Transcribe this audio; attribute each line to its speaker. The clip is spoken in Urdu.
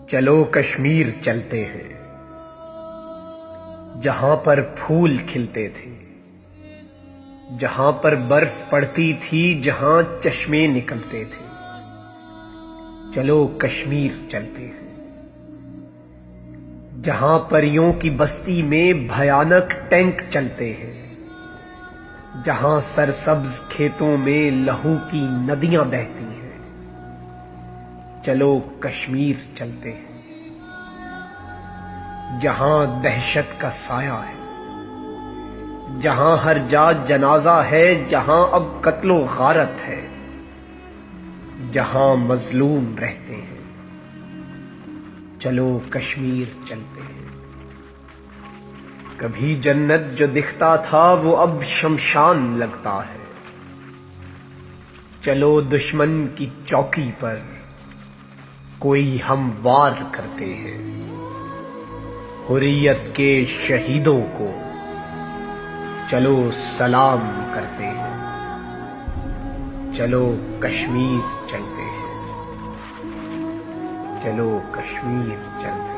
Speaker 1: چلو کشمیر چلتے ہیں، جہاں پر پھول کھلتے تھے، جہاں پر برف پڑتی تھی، جہاں چشمے نکلتے تھے۔ چلو کشمیر چلتے ہیں، جہاں پریوں کی بستی میں بھیانک ٹینک چلتے ہیں، جہاں سرسبز کھیتوں میں لہو کی ندیاں بہتی ہیں۔ چلو کشمیر چلتے ہیں، جہاں دہشت کا سایہ ہے، جہاں ہر جا جنازہ ہے، جہاں اب قتل و غارت ہے، جہاں مظلوم رہتے ہیں۔ چلو کشمیر چلتے ہیں، کبھی جنت جو دکھتا تھا وہ اب شمشان لگتا ہے۔ چلو دشمن کی چوکی پر کوئی ہم وار کرتے ہیں، حریت کے شہیدوں کو چلو سلام کرتے ہیں۔ چلو کشمیر چلتے ہیں، چلو کشمیر چلتے ہیں۔